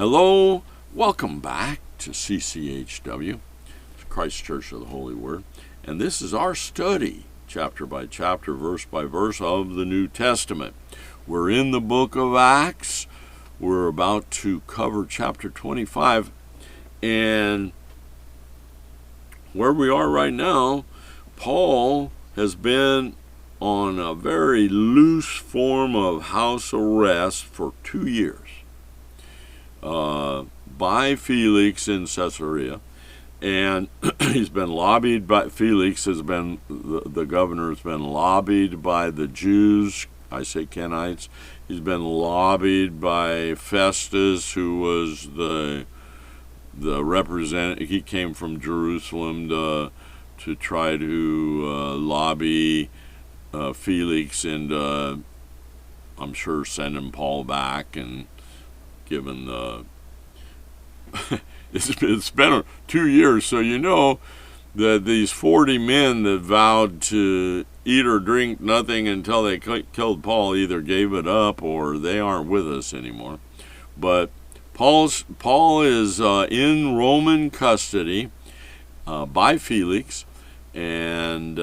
Hello, welcome back to CCHW, Christ Church of the Holy Word, and this is our study, chapter by chapter, verse by verse, of the New Testament. We're in the book of Acts. We're about to cover chapter 25, and where we are right now, Paul has been on a very loose form of house arrest for 2 years. By Felix in Caesarea, and he's been lobbied by Felix. The governor has been lobbied by the Jews. I say Kenites. He's been lobbied by Festus, who was the representative. He came from Jerusalem to try to lobby Felix, and I'm sure sending Paul back and given the it's been 2 years, so you know that these 40 men that vowed to eat or drink nothing until they killed Paul either gave it up or they aren't with us anymore. But Paul is in Roman custody by Felix, and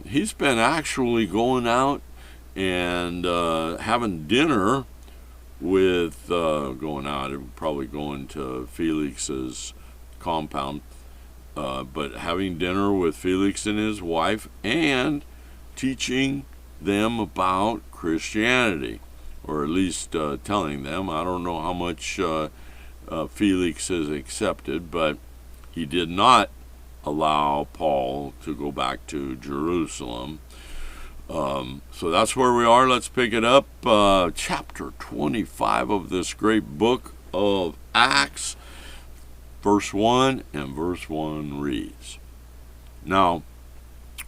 he's been actually going out and having dinner with probably going to Felix's compound, but having dinner with Felix and his wife and teaching them about Christianity, or at least telling them. I don't know how much Felix has accepted, but he did not allow Paul to go back to Jerusalem. So that's where we are. Let's pick it up. Chapter 25 of this great book of Acts, verse 1, and verse 1 reads, Now,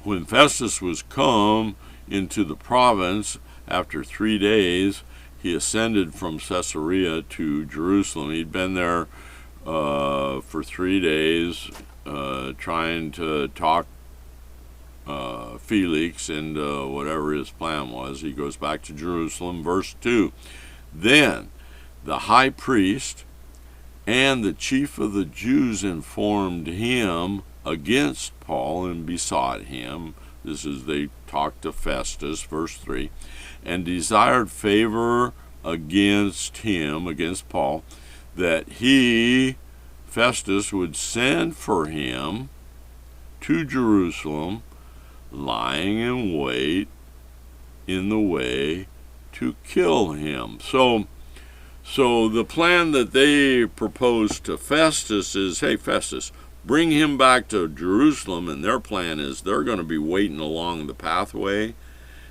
when Festus was come into the province, after 3 days, he ascended from Caesarea to Jerusalem. He'd been there for 3 days, trying to talk Felix and whatever his plan was. He goes back to Jerusalem. Verse 2, Then the high priest and the chief of the Jews informed him against Paul and besought him. This is, they talked to Festus, verse 3, and desired favor against him, against Paul, that he, Festus, would send for him to Jerusalem, lying in wait in the way to kill him. So the plan that they proposed to Festus is, hey, Festus, bring him back to Jerusalem, and their plan is they're going to be waiting along the pathway.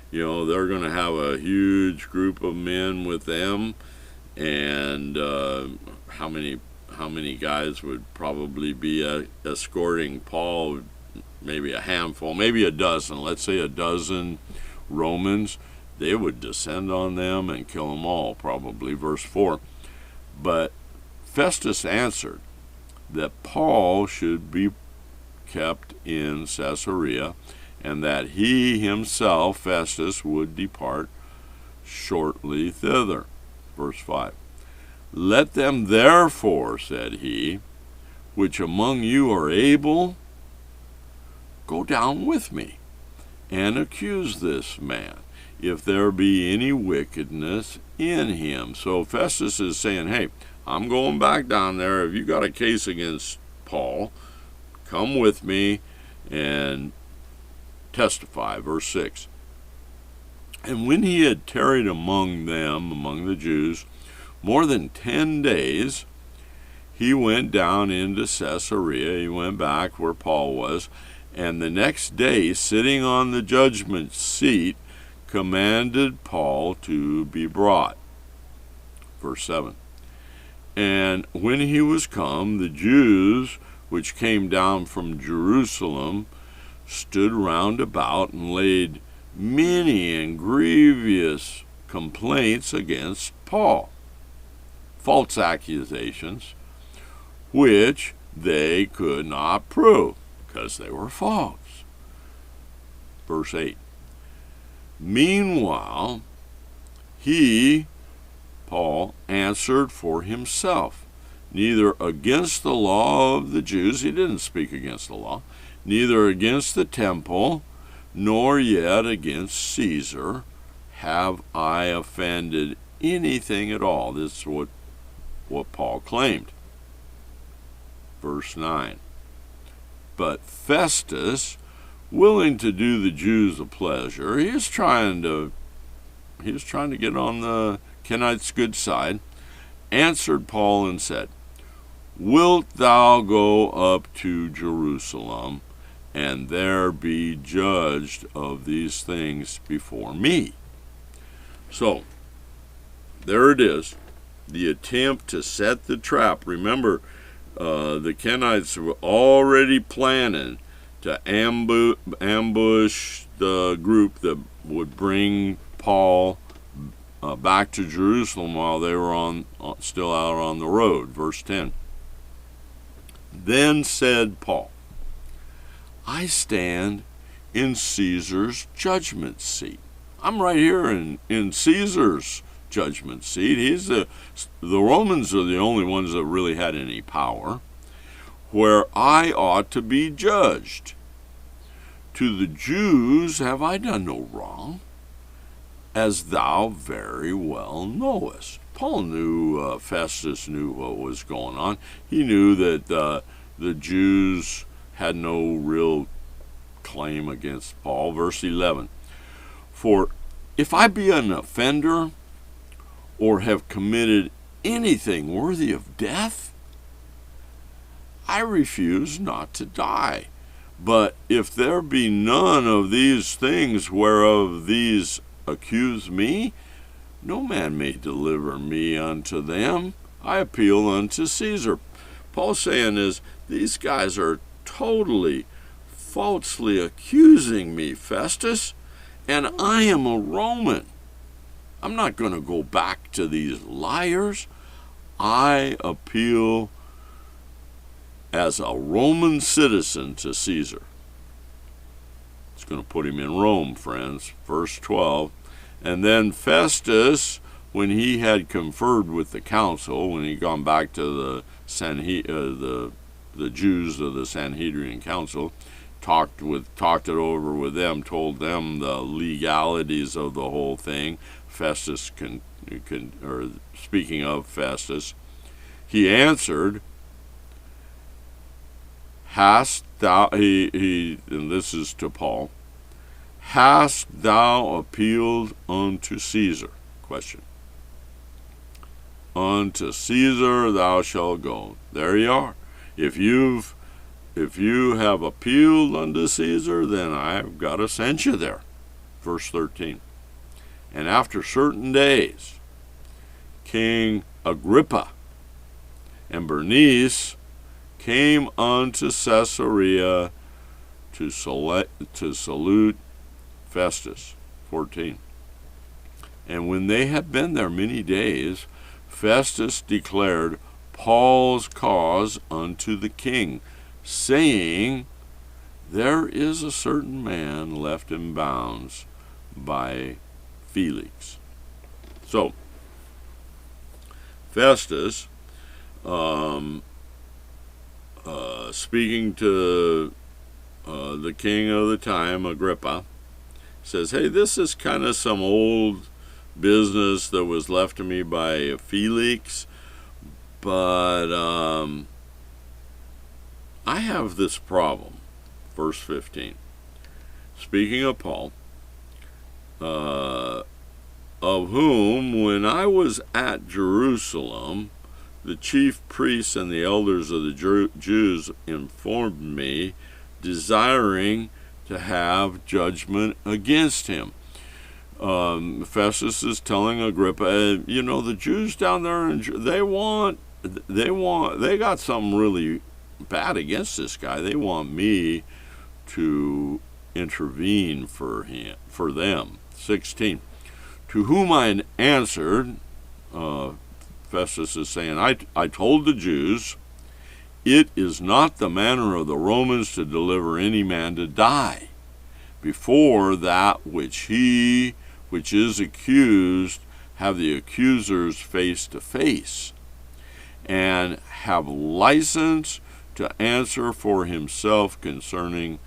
You know, they're going to have a huge group of men with them, and how many guys would probably be escorting Paul? Maybe a handful, maybe a dozen, let's say a dozen Romans. They would descend on them and kill them all, probably. Verse 4, But Festus answered that Paul should be kept in Caesarea, and that he himself, Festus, would depart shortly thither. Verse 5, Let them therefore, said he, which among you are able, go down with me, and accuse this man, if there be any wickedness in him. So Festus is saying, hey, I'm going back down there. If you got a case against Paul, come with me and testify. Verse 6, And when he had tarried among them, among the Jews, more than 10 days, he went down into Caesarea. He went back where Paul was, and the next day, sitting on the judgment seat, commanded Paul to be brought. Verse 7, And when he was come, the Jews which came down from Jerusalem stood round about and laid many and grievous complaints against Paul, false accusations, which they could not prove, because they were false. Verse 8, Meanwhile, he, Paul, answered for himself neither against the law of the Jews, he didn't speak against the law, neither against the temple, nor yet against Caesar have I offended anything at all. This is what Paul claimed. Verse 9. But Festus, willing to do the Jews a pleasure, he was trying to get on the Kenites' good side, answered Paul and said, Wilt thou go up to Jerusalem, and there be judged of these things before me? So, there it is, the attempt to set the trap. Remember, the Kenites were already planning to ambush the group that would bring Paul back to Jerusalem while they were still out on the road. Verse 10. Then said Paul, I stand in Caesar's judgment seat. I'm right here in Caesar's judgment seat. The Romans are the only ones that really had any power, where I ought to be judged. To the Jews have I done no wrong, as thou very well knowest. Paul knew, Festus knew what was going on. He knew that the Jews had no real claim against Paul. Verse 11. For if I be an offender, or have committed anything worthy of death, I refuse not to die. But if there be none of these things whereof these accuse me, no man may deliver me unto them. I appeal unto Caesar. Paul's saying is, these guys are totally falsely accusing me, Festus, and I am a Roman. I'm not going to go back to these liars. I appeal as a Roman citizen to Caesar. It's going to put him in Rome, friends. Verse 12. And then Festus, when he had conferred with the council, when he gone back to the Jews of the Sanhedrin council, talked it over with them, told them the legalities of the whole thing. Festus speaking of Festus, he answered, Hast thou, and this is to Paul, hast thou appealed unto Caesar? Question. Unto Caesar thou shalt go. There you are. If you have appealed unto Caesar, then I've got to send you there. Verse 13. And after certain days, King Agrippa and Bernice came unto Caesarea to salute Festus. 14. And when they had been there many days, Festus declared Paul's cause unto the king, saying, There is a certain man left in bounds by Felix. So, Festus, speaking to the king of the time, Agrippa, says, hey, this is kind of some old business that was left to me by Felix, but I have this problem. Verse 15. Speaking of Paul, of whom, when I was at Jerusalem, the chief priests and the elders of the Jews informed me, desiring to have judgment against him. Festus is telling Agrippa, the Jews down there, they got something really bad against this guy. They want me to intervene for them. 16. To whom I answered, Festus is saying, I told the Jews, it is not the manner of the Romans to deliver any man to die before that which is accused have the accusers face to face. and have license to answer for himself concerning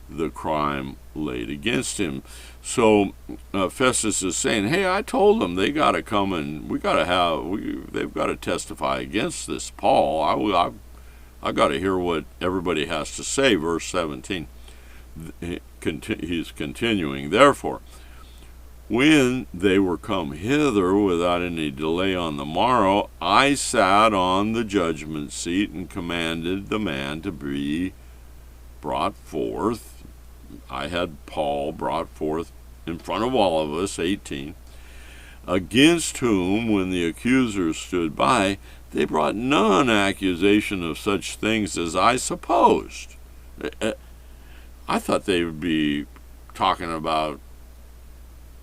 the crime laid against him. So Festus is saying, hey, I told them they got to come and they've got to testify against this Paul. I got to hear what everybody has to say. Verse 17, he's continuing, therefore, when they were come hither without any delay on the morrow, I sat on the judgment seat and commanded the man to be brought forth. I had Paul brought forth in front of all of us, 18, against whom, when the accusers stood by, they brought none accusation of such things as I supposed. I thought they would be talking about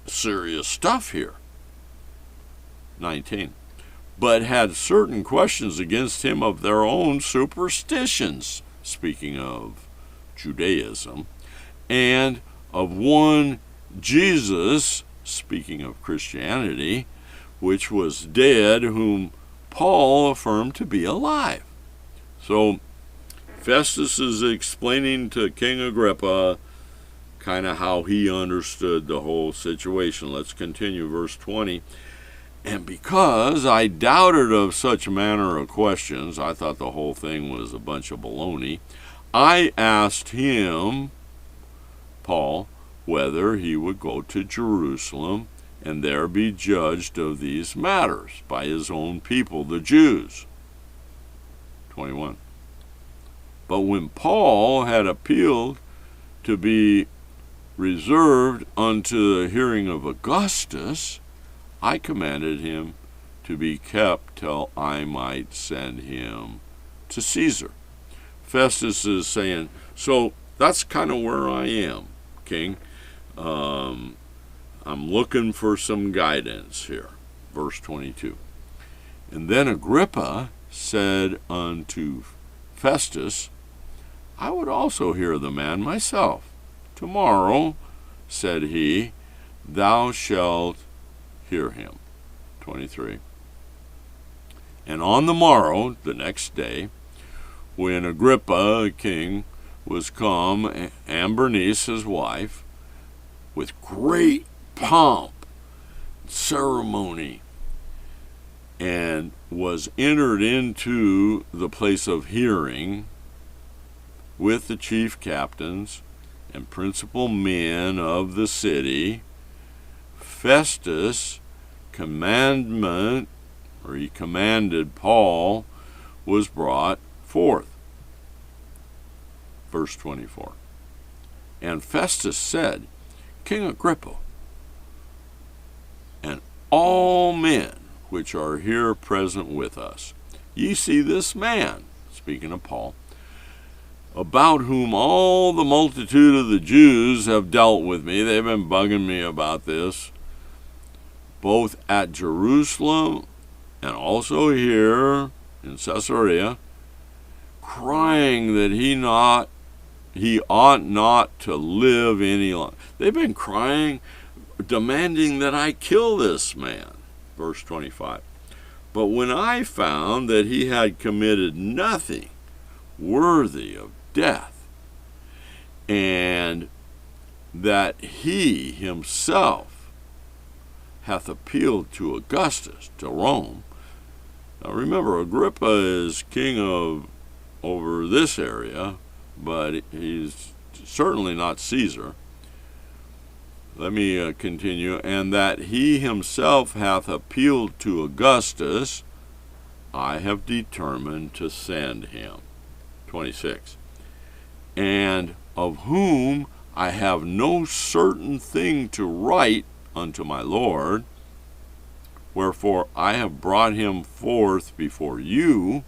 serious stuff here. 19. But had certain questions against him of their own superstitions, speaking of Judaism, and of one Jesus, speaking of Christianity, which was dead, whom Paul affirmed to be alive. So Festus is explaining to King Agrippa kind of how he understood the whole situation. Let's continue, verse 20. And because I doubted of such manner of questions, I thought the whole thing was a bunch of baloney, I asked him, Paul, whether he would go to Jerusalem and there be judged of these matters by his own people, the Jews. 21. But when Paul had appealed to be reserved unto the hearing of Augustus, I commanded him to be kept till I might send him to Caesar. Festus is saying, so that's kind of where I am, King. I'm looking for some guidance here. Verse 22. And then Agrippa said unto Festus, I would also hear the man myself. Tomorrow, said he, thou shalt hear him. 23. And on the morrow, the next day, when Agrippa, king, was come, and Bernice, his wife, with great pomp, ceremony, and was entered into the place of hearing with the chief captains and principal men of the city, Festus commanded Paul was brought forth. Verse 24. And Festus said, King Agrippa, and all men which are here present with us, ye see this man, speaking of Paul, about whom all the multitude of the Jews have dealt with me. They've been bugging me about this, both at Jerusalem and also here in Caesarea, crying that he ought not to live any longer. They've been crying, demanding that I kill this man. Verse 25. But when I found that he had committed nothing worthy of death, and that he himself hath appealed to Augustus, to Rome. Now remember, Agrippa is king over this area, but he's certainly not Caesar. Let me continue. And that he himself hath appealed to Augustus, I have determined to send him. 26. And of whom I have no certain thing to write unto my Lord, wherefore I have brought him forth before you,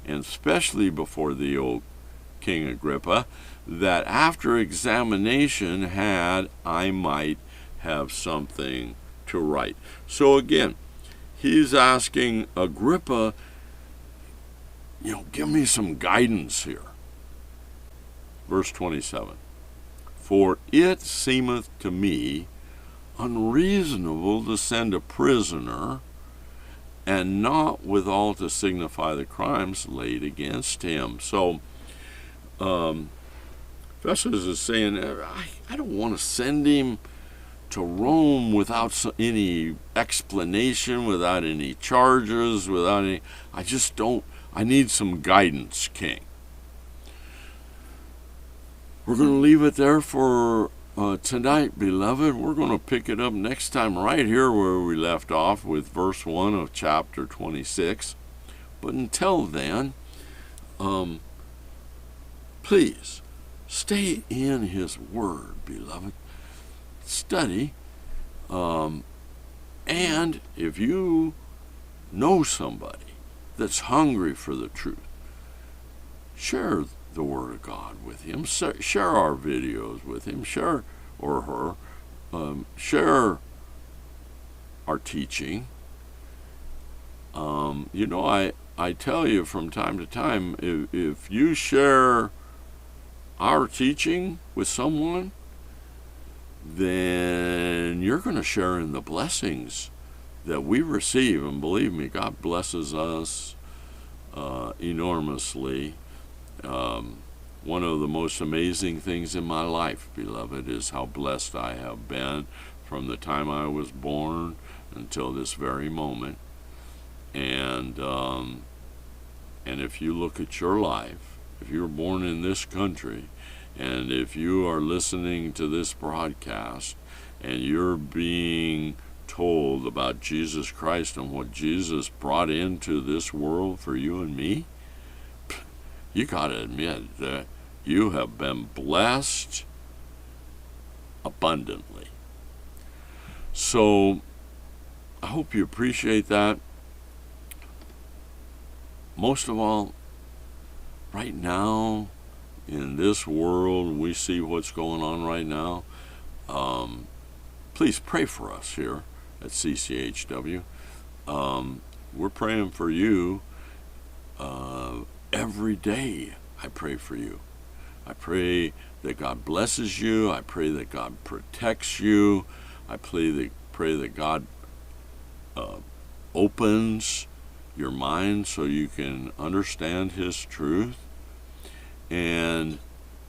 and especially before thee, O King Agrippa, that after examination had I might have something to write. So again, he's asking Agrippa, give me some guidance here. Verse 27. For it seemeth to me unreasonable to send a prisoner and not withal to signify the crimes laid against him. So, Festus is saying, I don't want to send him to Rome without any explanation, without any charges, without any. I just don't. I need some guidance, King. We're going to leave it there for tonight, beloved. We're going to pick it up next time right here where we left off with verse 1 of chapter 26. But until then, please stay in his word, beloved. Study. And if you know somebody that's hungry for the truth, share the Word of God with him. Share our videos with him. Share, or her. Share our teaching. I tell you from time to time, if you share our teaching with someone, then you're going to share in the blessings that we receive. And believe me, God blesses us enormously. One of the most amazing things in my life, beloved, is how blessed I have been from the time I was born until this very moment. And if you look at your life, if you were born in this country, and if you are listening to this broadcast and you're being told about Jesus Christ and what Jesus brought into this world for you and me, you got to admit that you have been blessed abundantly. So I hope you appreciate that. Most of all, right now, in this world, we see what's going on right now. Please pray for us here at CCHW. We're praying for you every day. I pray for you. I pray that God blesses you. I pray that God protects you. I pray that God opens your mind so you can understand His truth. And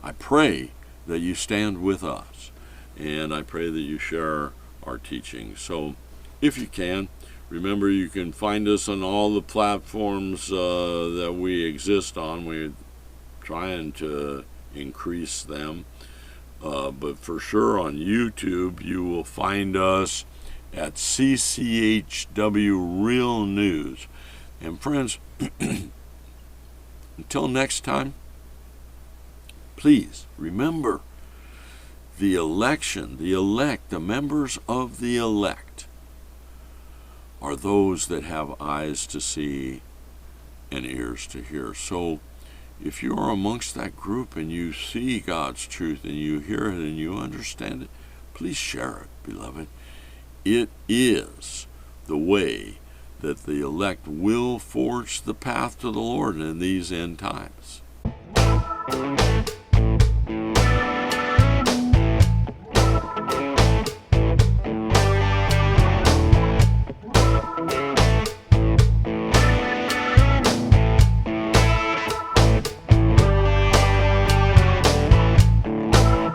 I pray that you stand with us, and I pray that you share our teaching. So if you can, remember you can find us on all the platforms that we exist on. We're trying to increase them, but for sure on YouTube you will find us at CCHW Real News. And friends, until next time, please remember the election, the elect, the members of the elect are those that have eyes to see and ears to hear. So if you are amongst that group and you see God's truth and you hear it and you understand it, please share it, beloved. It is the way that the elect will forge the path to the Lord in these end times.